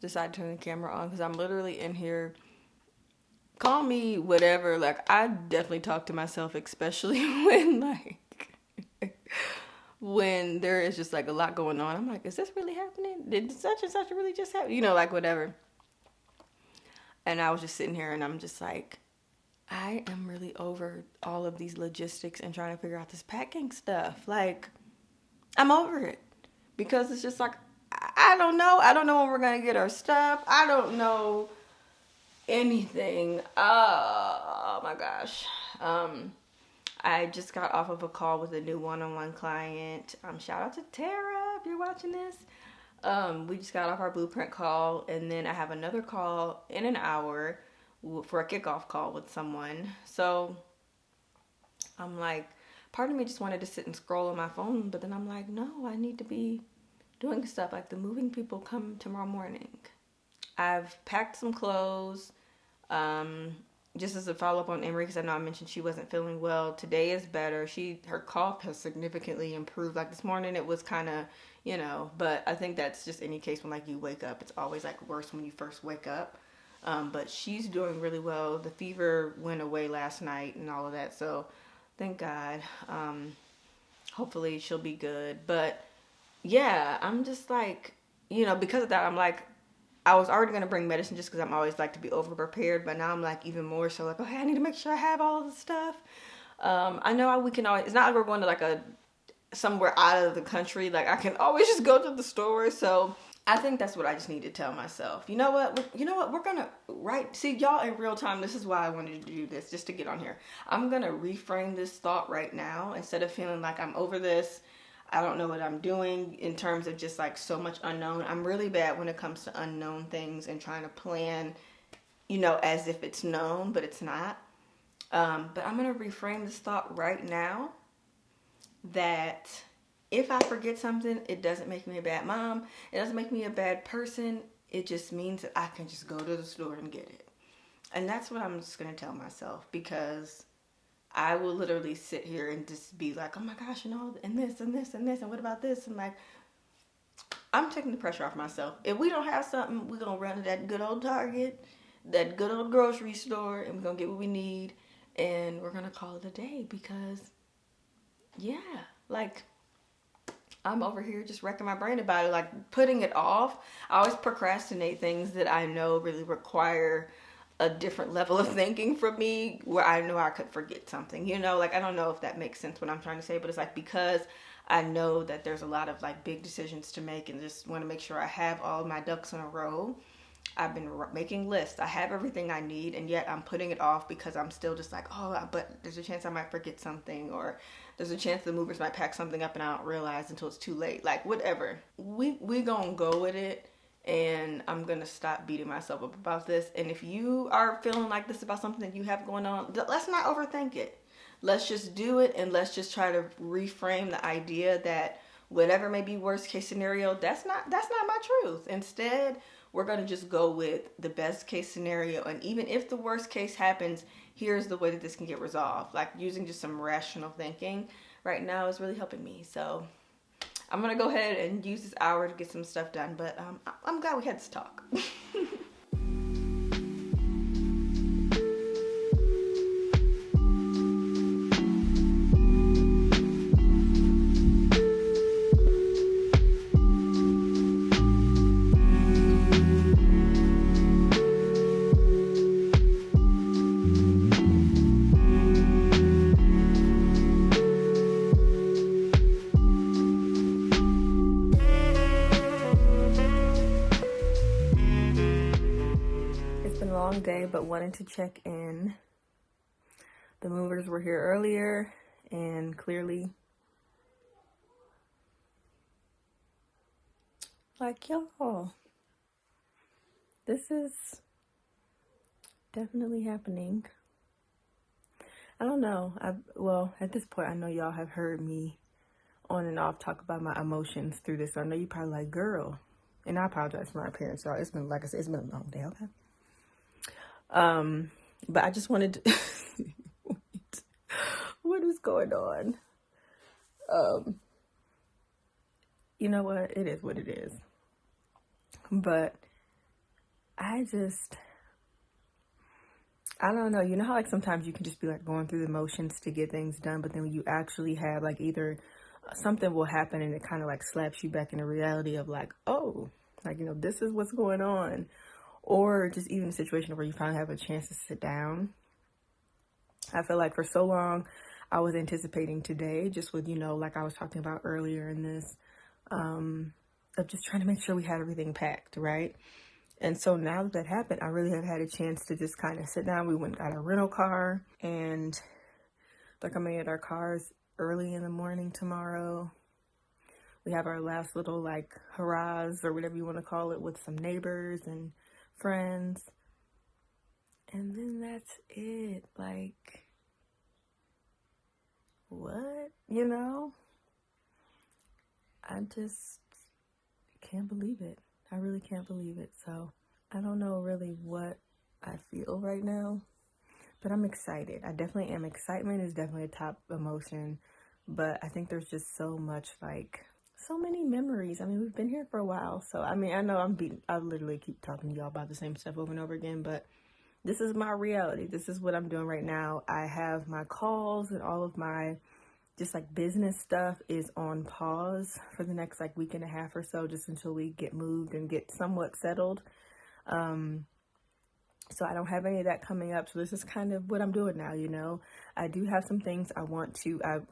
decided to turn the camera on because I'm literally in here. Call me whatever. Like, I definitely talk to myself, especially when, like, when there is just, like, a lot going on. I'm like, is this really happening? Did such and such really just happen? You know, like, whatever. And I was just sitting here and I'm just like, I am really over all of these logistics and trying to figure out this packing stuff. Like, I'm over it because it's just like, I don't know. I don't know when we're going to get our stuff. I don't know anything. Oh my gosh. I just got off of a call with a new one-on-one client. Shout out to Tara if you're watching this. We just got off our blueprint call, and then I have another call in an hour for a kickoff call with someone. So I'm like, part of me just wanted to sit and scroll on my phone, but then I'm like, no, I need to be doing stuff. Like, the moving people come tomorrow morning. I've packed some clothes. Just as a follow-up on Emery, because I know I mentioned she wasn't feeling well. Today is better. Her cough has significantly improved. Like, this morning it was kind of, but I think that's just any case when, like, you wake up. It's always, like, worse when you first wake up. But she's doing really well. The fever went away last night and all of that. So thank God. Hopefully she'll be good. But yeah, I'm just like, because of that, I'm like, I was already going to bring medicine just because I'm always like to be over prepared, but now I'm like even more so like, okay, I need to make sure I have all the stuff. I know we can always, it's not like we're going to like somewhere out of the country. Like, I can always just go to the store. So I think that's what I just need to tell myself. You know what? We're going to, see y'all in real time. This is why I wanted to do this, just to get on here. I'm going to reframe this thought right now instead of feeling like I'm over this. I don't know what I'm doing in terms of just like so much unknown. I'm really bad when it comes to unknown things and trying to plan, as if it's known, but it's not. But I'm going to reframe this thought right now that if I forget something, it doesn't make me a bad mom. It doesn't make me a bad person. It just means that I can just go to the store and get it. And that's what I'm just going to tell myself, because I will literally sit here and just be like, oh my gosh, and this and this and this, and what about this? And like, I'm taking the pressure off myself. If we don't have something, we're going to run to that good old Target, that good old grocery store, and we're going to get what we need, and we're going to call it a day because, yeah, like, I'm over here just wrecking my brain about it, like putting it off. I always procrastinate things that I know really require a different level of thinking from me, where I know I could forget something, like, I don't know if that makes sense what I'm trying to say, but it's like, because I know that there's a lot of like big decisions to make and just want to make sure I have all my ducks in a row. I've been making lists. I have everything I need, and yet I'm putting it off because I'm still just like, oh, but there's a chance I might forget something, or there's a chance the movers might pack something up and I don't realize until it's too late. Like, whatever. We gonna go with it. And I'm going to stop beating myself up about this. And if you are feeling like this about something that you have going on, let's not overthink it. Let's just do it, and let's just try to reframe the idea that whatever may be worst case scenario, that's not my truth. Instead, we're going to just go with the best case scenario. And even if the worst case happens, here's the way that this can get resolved. Like, using just some rational thinking right now is really helping me. So I'm going to go ahead and use this hour to get some stuff done, but I'm glad we had this talk. Day, but wanted to check in. The movers were here earlier, and clearly, like, y'all, this is definitely happening. I don't know. Well, at this point, I know y'all have heard me on and off talk about my emotions through this. So I know you probably like, girl, and I apologize for my appearance, y'all. It's been, like I said, it's been a long day, okay? But I just wanted to what is going on? You know what? It is what it is. But I don't know. You know how like sometimes you can just be like going through the motions to get things done, but then when you actually have like either something will happen and it kind of like slaps you back in the reality of like, oh, like, you know, this is what's going on. Or just even a situation where you finally have a chance to sit down. I feel like for so long I was anticipating today, just with, you know, like I was talking about earlier in this, of just trying to make sure we had everything packed, right? And so now that happened, I really have had a chance to just kind of sit down. We went and got a rental car, and like I'm gonna get our cars early in the morning tomorrow. We have our last little like hurrahs or whatever you want to call it with some neighbors and friends. And then that's it. Like, what? You know? I just can't believe it. I really can't believe it. So I don't know really what I feel right now, but I'm excited. I definitely am. Excitement is definitely a top emotion, but I think there's just so much, like, so many memories. I mean, we've been here for a while, so I mean, I know I literally keep talking to y'all about the same stuff over and over again, but this is my reality. This is what I'm doing right now. I have my calls and all of my just like business stuff is on pause for the next like week and a half or so, just until we get moved and get somewhat settled. So I don't have any of that coming up. So this is kind of what I'm doing now, you know. I do have some things I've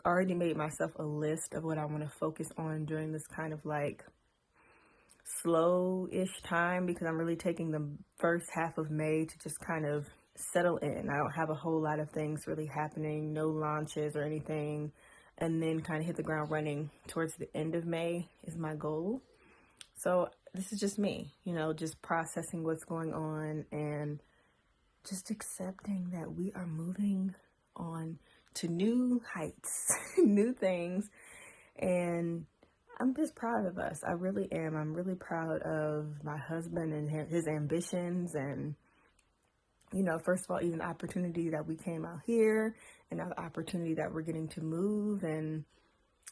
already made myself a list of what I want to focus on during this kind of like slow-ish time, because I'm really taking the first half of May to just kind of settle in. I don't have a whole lot of things really happening, no launches or anything, and then kind of hit the ground running towards the end of May is my goal. So this is just me, you know, just processing what's going on and just accepting that we are moving on to new heights, new things. And I'm just proud of us. I really am. I'm really proud of my husband and his ambitions. And, you know, first of all, even the opportunity that we came out here, and now the opportunity that we're getting to move, and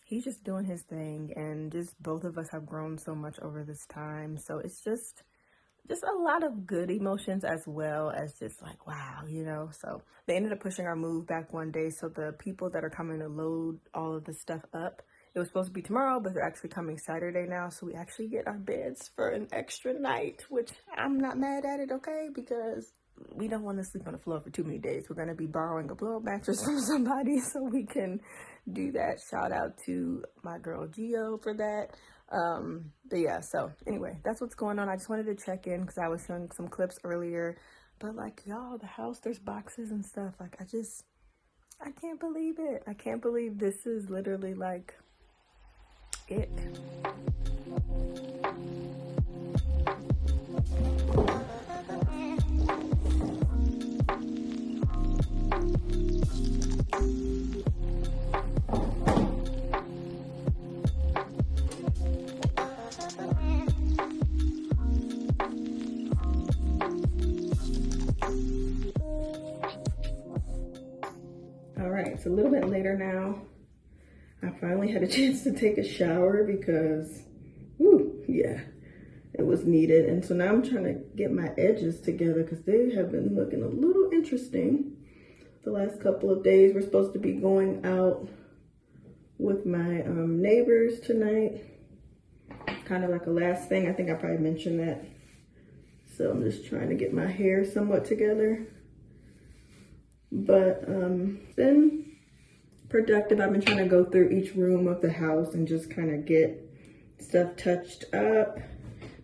he's just doing his thing. And just both of us have grown so much over this time. So it's just a lot of good emotions, as well as just like, wow, you know. So they ended up pushing our move back one day. So the people that are coming to load all of the stuff up, it was supposed to be tomorrow, but they're actually coming Saturday now. So we actually get our beds for an extra night, which I'm not mad at it, okay? Because we don't want to sleep on the floor for too many days. We're going to be borrowing a blow mattress from somebody so we can do that. Shout out to my girl Gio for that. But yeah, so anyway, that's what's going on. I just wanted to check in because I was showing some clips earlier. But like, y'all, the house, there's boxes and stuff. Like, I can't believe it. I can't believe this is literally like it. All right, it's a little bit later now. I finally had a chance to take a shower because, yeah, it was needed. And so now I'm trying to get my edges together because they have been looking a little interesting the last couple of days. We're supposed to be going out with my neighbors tonight. Kind of like a last thing. I think I probably mentioned that. So I'm just trying to get my hair somewhat together. But been productive. I've been trying to go through each room of the house and just kind of get stuff touched up,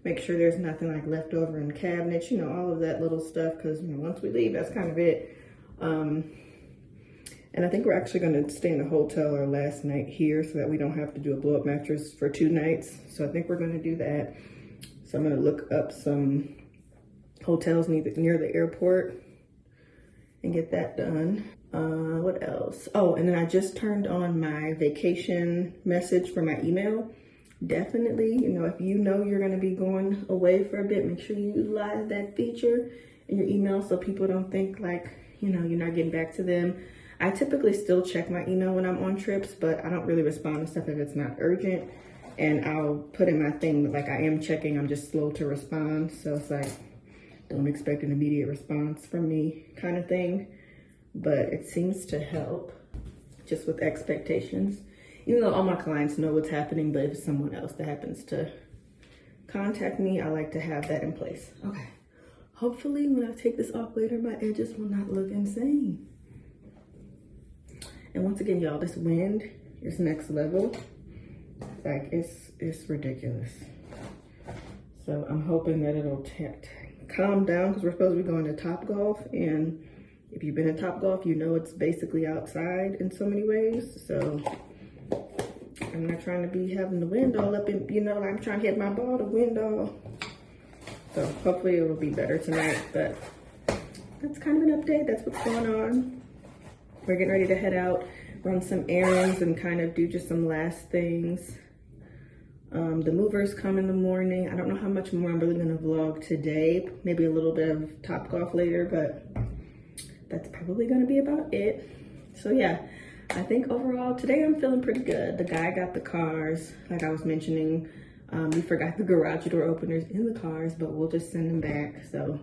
make sure there's nothing like left over in cabinets, you know, all of that little stuff, because, you know, once we leave, that's kind of it. And I think we're actually going to stay in a hotel our last night here so that we don't have to do a blow-up mattress for 2 nights. So I think we're going to do that. So I'm going to look up some hotels near the airport and get that done. What else? Oh, and then I just turned on my vacation message for my email. Definitely, you know, if you know you're going to be going away for a bit, make sure you utilize that feature in your email so people don't think like, you know, you're not getting back to them. I typically still check my email when I'm on trips, but I don't really respond to stuff if it's not urgent. And I'll put in my thing, like I am checking, I'm just slow to respond. So it's like, don't expect an immediate response from me kind of thing. But it seems to help just with expectations. Even though all my clients know what's happening, but if it's someone else that happens to contact me, I like to have that in place. Okay. Hopefully when I take this off later, my edges will not look insane. And once again, y'all, this wind is next level. Like, it's ridiculous. So I'm hoping that it'll calm down, because we're supposed to be going to Topgolf, and if you've been to Topgolf, you know it's basically outside in so many ways. So I'm not trying to be having the wind all up in, you know, I'm trying to hit my ball, the wind all. So hopefully it will be better tonight, but that's kind of an update. That's what's going on. We're getting ready to head out, run some errands, and kind of do just some last things. The movers come in the morning. I don't know how much more I'm really gonna vlog today. Maybe a little bit of Topgolf later, but that's probably gonna be about it. So yeah, I think overall today I'm feeling pretty good. The guy got the cars, like I was mentioning. We forgot the garage door openers in the cars, but we'll just send them back. So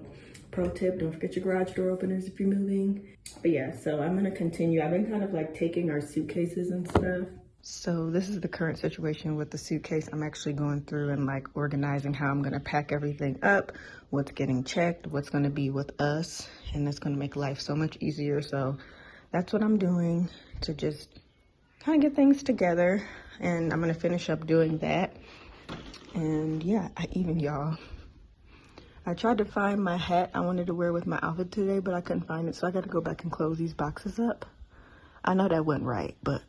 pro tip, don't forget your garage door openers if you're moving. But yeah, so I'm gonna continue. I've been kind of like taking our suitcases and stuff. So this is the current situation with the suitcase. I'm actually going through and like organizing how I'm gonna pack everything up, what's getting checked, what's gonna be with us, and that's gonna make life so much easier. So that's what I'm doing to just kind of get things together, and I'm gonna finish up doing that. And yeah, y'all, I tried to find my hat I wanted to wear with my outfit today, but I couldn't find it, so I got to go back and close these boxes up. I know that wasn't right, but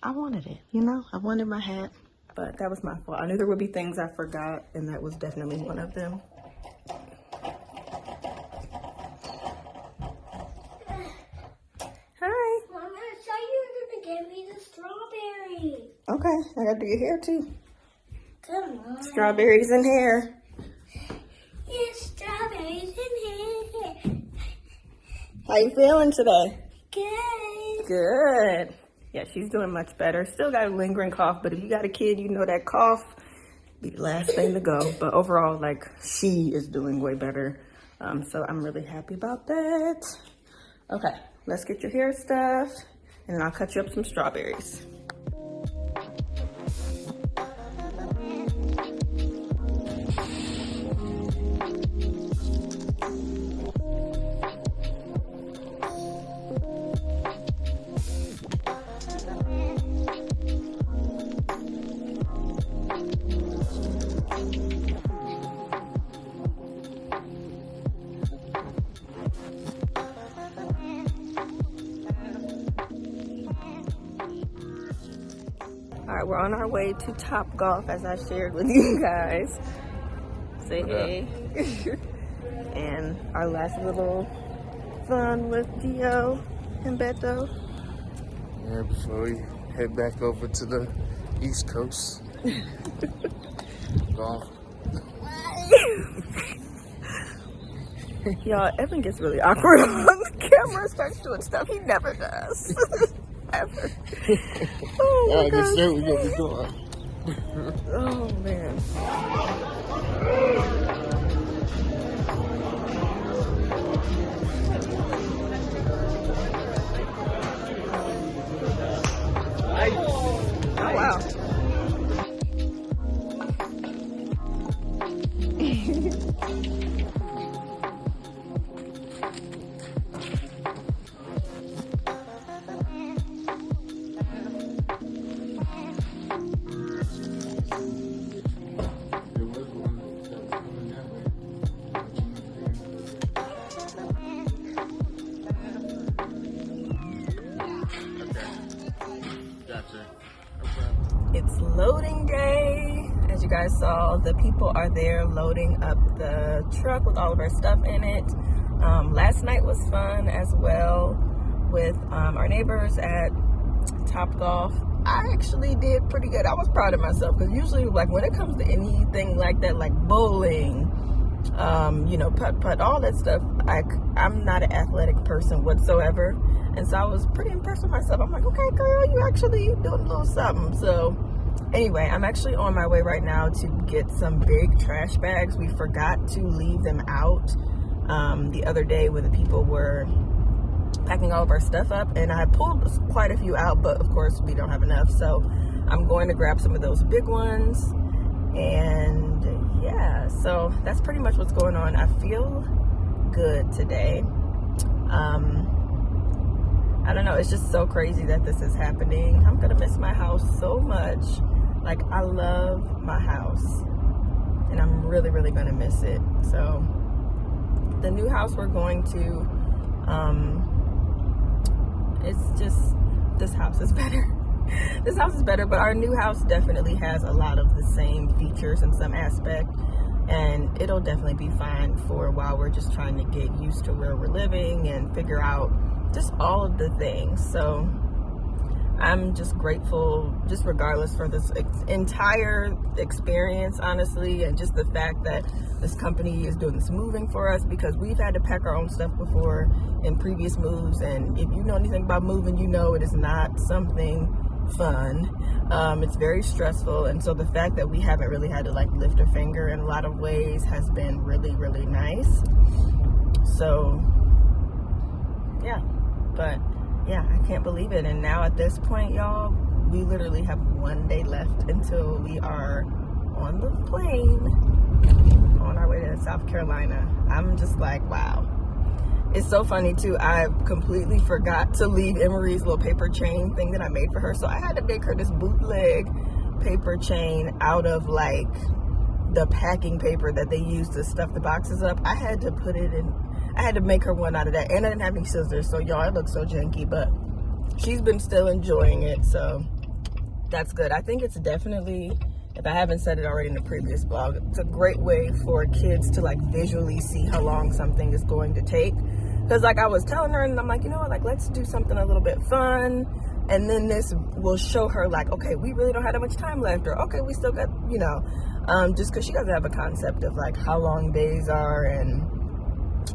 I wanted it, you know? I wanted my hat, but that was my fault. I knew there would be things I forgot, and that was definitely one of them. Hi. Mom, I saw you were gonna give me the strawberries. Okay, I gotta do your hair too. Come on. Strawberries and hair. Yes, strawberries in here. How you feeling today? Good. Good. Yeah, she's doing much better. Still got a lingering cough, but if you got a kid, you know that cough be the last thing to go. But overall, like, she is doing way better. So I'm really happy about that. Okay, let's get your hair stuffed, and then I'll cut you up some strawberries. All right, we're on our way to Topgolf, as I shared with you guys. Say hey. And our last little fun with Gio and Beto. Yeah, before we head back over to the East Coast. Golf. Y'all, Evan gets really awkward on the camera, starts doing stuff he never does. Ever. Oh my I gosh. guess we're gonna be doing. Oh man. Oh wow. It's loading day. As you guys saw, the people are there loading up the truck with all of our stuff in it. Last night was fun as well with our neighbors at Topgolf. I actually did pretty good. I was proud of myself, because usually, like, when it comes to anything like that, like bowling, you know, putt, all that stuff, I'm not an athletic person whatsoever. And so I was pretty impressed with myself. I'm like, okay, girl, you actually doing a little something. So Anyway, I'm actually on my way right now to get some big trash bags. We forgot to leave them out the other day when the people were packing all of our stuff up, and I pulled quite a few out, but of course we don't have enough, so I'm going to grab some of those big ones. And yeah, so that's pretty much what's going on. I feel good today. I don't know, it's just so crazy that this is happening. I'm gonna miss my house so much. Like, I love my house, and I'm really, really gonna miss it. So the new house we're going to, it's just, this house is better. This house is better, but our new house definitely has a lot of the same features in some aspect, and it'll definitely be fine for a while. We're just trying to get used to where we're living and figure out just all of the things. So I'm just grateful, just regardless, for this entire experience, honestly, and just the fact that this company is doing this moving for us, because we've had to pack our own stuff before in previous moves, and if you know anything about moving, you know it is not something fun. It's very stressful, and so the fact that we haven't really had to like lift a finger in a lot of ways has been really, really nice. So yeah, but yeah, I can't believe it. And now at this point, y'all, we literally have one day left until we are on the plane on our way to South Carolina. I'm just like, wow. It's so funny too, I completely forgot to leave Emery's little paper chain thing that I made for her. So I had to make her this bootleg paper chain out of like the packing paper that they use to stuff the boxes up. I had to put it in, I had to make her one out of that, and I didn't have any scissors, so y'all, it looks so janky, but she's been still enjoying it, so that's good. I think it's definitely, if I haven't said it already in the previous vlog, it's a great way for kids to like visually see how long something is going to take. Because like I was telling her, and I'm like, you know what, like let's do something a little bit fun, and then this will show her like, okay, we really don't have that much time left, or okay, we still got, you know, just because she doesn't have a concept of like how long days are, and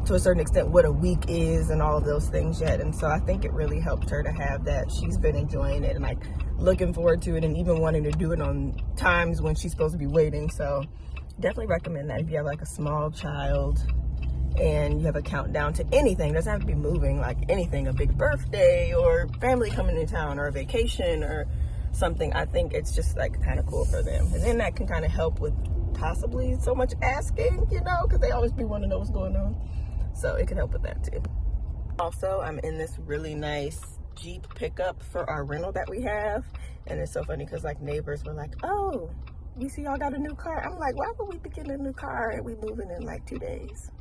to a certain extent what a week is, and all of those things yet. And so I think it really helped her to have that. She's been enjoying it and like looking forward to it, and even wanting to do it on times when she's supposed to be waiting. So definitely recommend that if you have like a small child and you have a countdown to anything. It doesn't have to be moving, like anything, a big birthday or family coming to town or a vacation or something. I think it's just like kind of cool for them, and then that can kind of help with possibly so much asking, you know, because they always be wanting to know what's going on. So it can help with that too. Also, I'm in this really nice Jeep pickup for our rental that we have, and it's so funny because like neighbors were like, oh, we see y'all got a new car. I'm like, why would we be getting a new car and we moving in like 2 days?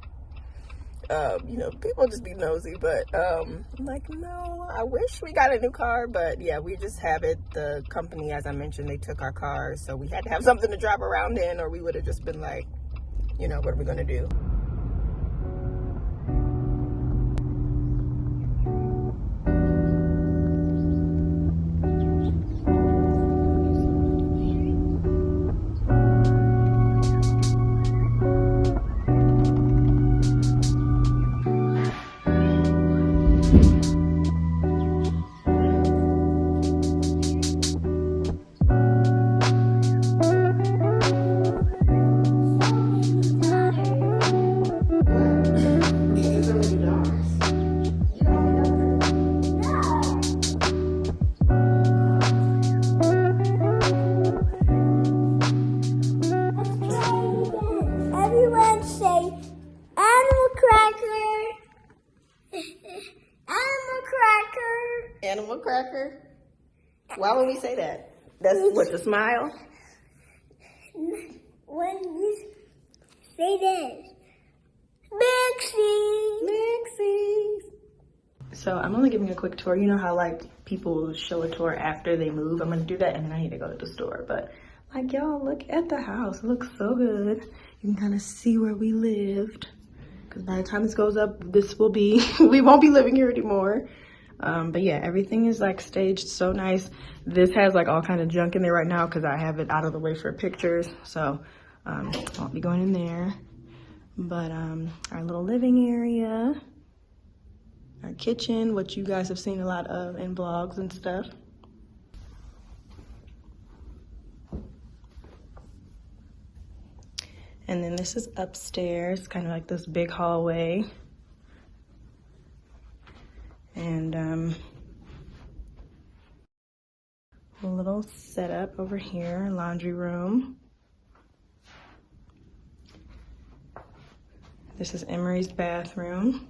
You know, people just be nosy, but I'm like, no, I wish we got a new car, but yeah, we just have it. The company, as I mentioned, they took our cars, so we had to have something to drive around in, or we would have just been like, you know, what are we gonna do? Everyone say animal cracker. Animal cracker. Animal cracker? Why would we say that? That's what, the smile? When you say this, Mixies. So I'm only giving a quick tour. You know how like people show a tour after they move? I'm gonna do that, and then I need to go to the store. But like, y'all, look at the house. It looks so good. You can kind of see where we lived, because by the time this goes up, this will be, we won't be living here anymore. But yeah, everything is like staged so nice. This has like all kind of junk in there right now because I have it out of the way for pictures. So won't be going in there. But our little living area, our kitchen, what you guys have seen a lot of in vlogs and stuff. And then this is upstairs, kind of like this big hallway. And a little setup over here, laundry room. This is Emery's bathroom.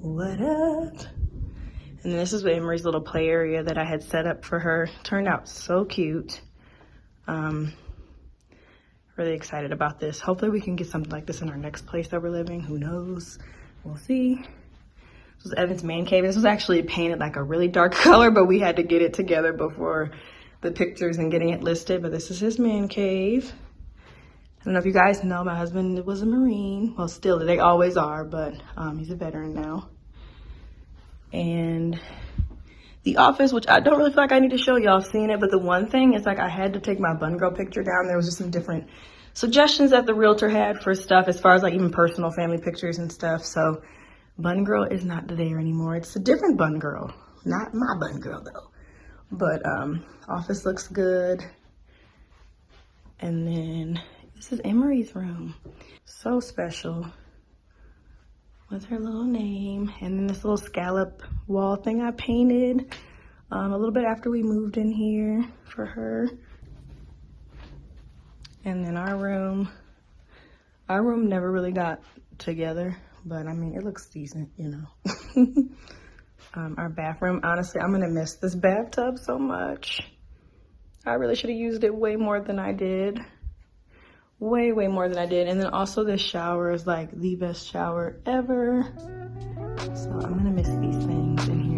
What up? And this is Emery's little play area that I had set up for her. Turned out so cute. Really excited about this. Hopefully we can get something like this in our next place that we're living. Who knows? We'll see. This was Evan's man cave. This was actually painted like a really dark color, but we had to get it together before the pictures and getting it listed. But this is his man cave. I don't know if you guys know, my husband was a Marine. Well, still, they always are, but he's a veteran now. And the office, which I don't really feel like I need to show y'all, seen it, but the one thing is like I had to take my bun girl picture down. There was just some different suggestions that the realtor had for stuff as far as like even personal family pictures and stuff. So bun girl is not there anymore. It's a different bun girl, not my bun girl though. But office looks good. And then this is Emery's room. So special. With her little name. And then this little scallop wall thing I painted a little bit after we moved in here for her. And then our room never really got together, but I mean, it looks decent, you know. Our bathroom, honestly, I'm gonna miss this bathtub so much. I really should have used it way more than I did. Way more than I did. And then also this shower is like the best shower ever. So I'm gonna miss these things in here.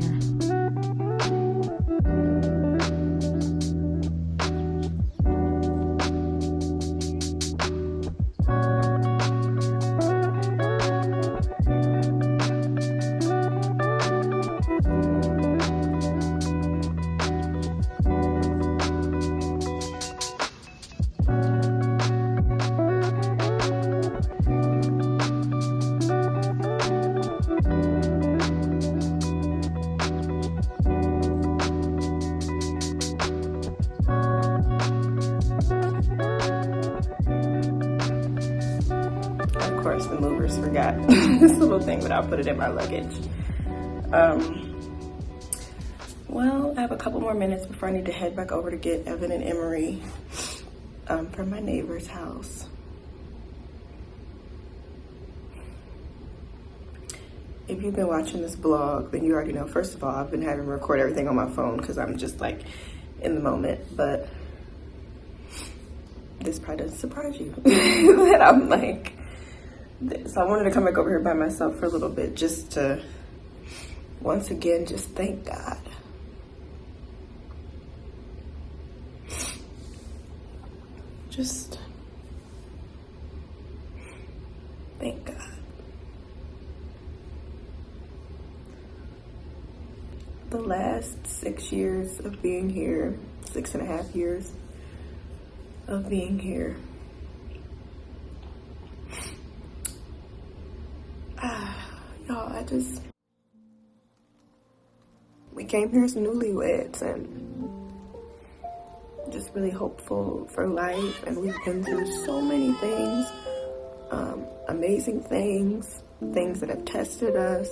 Of course, the movers forgot this little thing, but I'll put it in my luggage. Well, I have a couple more minutes before I need to head back over to get Evan and Emery from my neighbor's house. If you've been watching this vlog, then you already know, first of all, I've been having to record everything on my phone because I'm just like in the moment, but this probably doesn't surprise you that I'm like this. So I wanted to come back over here by myself for a little bit just to, once again, just thank God. Just thank God. The last 6 years of being here, 6.5 years of being here, y'all, we came here as newlyweds and just really hopeful for life, and we've been through so many things, amazing things, things that have tested us.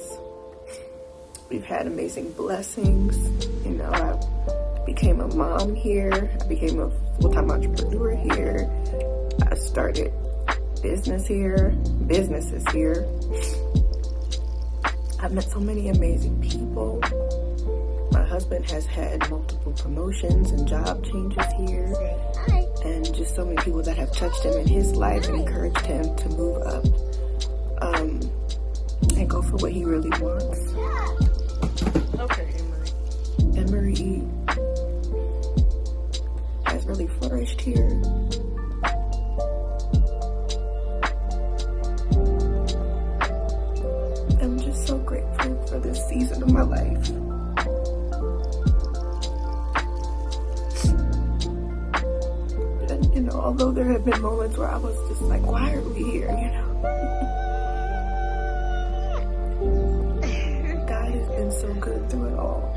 We've had amazing blessings. You know, I became a mom here. I became a full-time entrepreneur here. I started businesses here. I've met so many amazing people. My husband has had multiple promotions and job changes here. And just so many people that have touched him in his life and encouraged him to move up and go for what he really wants. Okay, Emery has really flourished here. I'm just so grateful for this season of my life. And, you know, although there have been moments where I was just like, why are we here, you know? God has been so good through it all.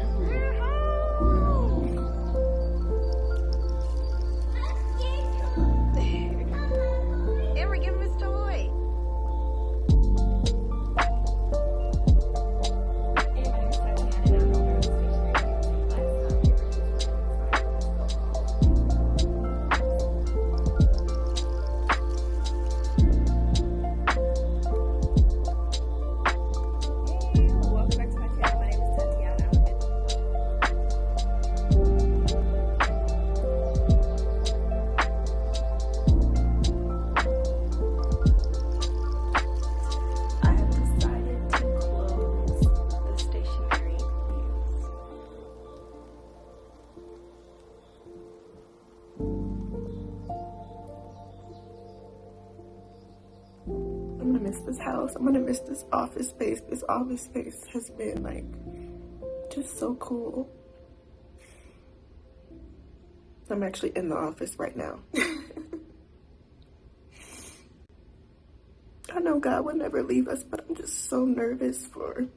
gonna miss this house. I'm gonna miss this office space. This office space has been like just so cool. I'm actually in the office right now. I know God will never leave us, but I'm just so nervous for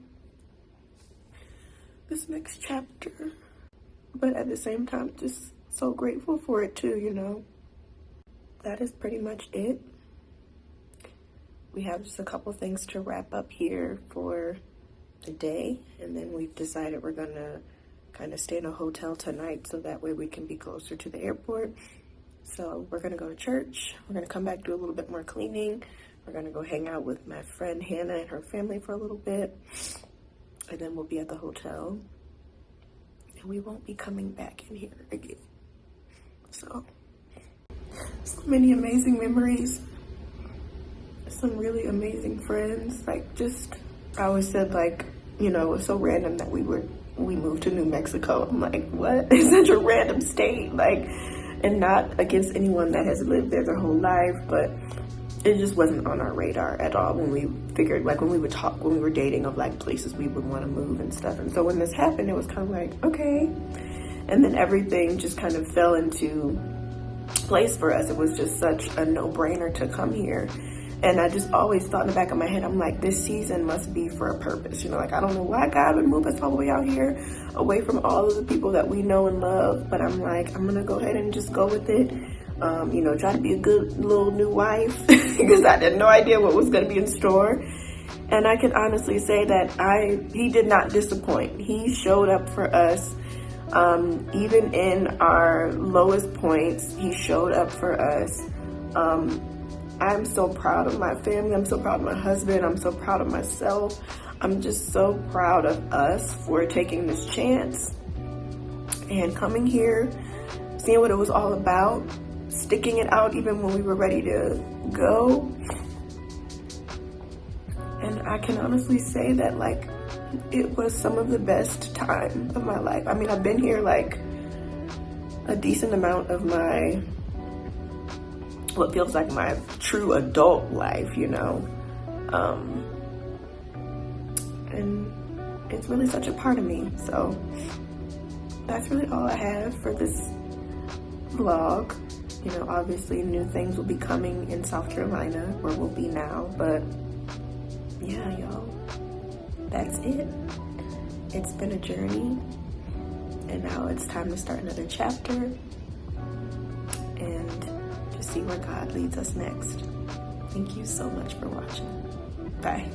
this next chapter. But at the same time, just so grateful for it too, you know. That is pretty much it. We have just a couple things to wrap up here for the day, and then we've decided we're gonna kind of stay in a hotel tonight so that way we can be closer to the airport. So we're gonna go to church. We're gonna come back, do a little bit more cleaning. We're gonna go hang out with my friend Hannah and her family for a little bit, and then we'll be at the hotel, and we won't be coming back in here again. So many amazing memories, some really amazing friends. Like, just, I always said, like, you know, it was so random that we moved to New Mexico. I'm like, what? It's such a random state, like, and not against anyone that has lived there their whole life, but it just wasn't on our radar at all when we figured, like, when we were dating, of like places we would want to move and stuff. And so when this happened, it was kind of like, okay. And then everything just kind of fell into place for us. It was just such a no-brainer to come here. And I just always thought in the back of my head, I'm like, this season must be for a purpose. You know, like, I don't know why God would move us all the way out here, away from all of the people that we know and love. But I'm like, I'm going to go ahead and just go with it. You know, try to be a good little new wife because I had no idea what was going to be in store. And I can honestly say that he did not disappoint. He showed up for us. Even in our lowest points, he showed up for us. I'm so proud of my family. I'm so proud of my husband. I'm so proud of myself. I'm just so proud of us for taking this chance and coming here, seeing what it was all about, sticking it out even when we were ready to go. And I can honestly say that, like, it was some of the best time of my life. I mean, I've been here like a decent amount of my, what feels like my true adult life, you know. And it's really such a part of me. So that's really all I have for this vlog. You know, obviously new things will be coming in South Carolina, where we'll be now. But yeah, y'all, that's it. It's been a journey, and now it's time to start another chapter and to see where God leads us next. Thank you so much for watching. Bye.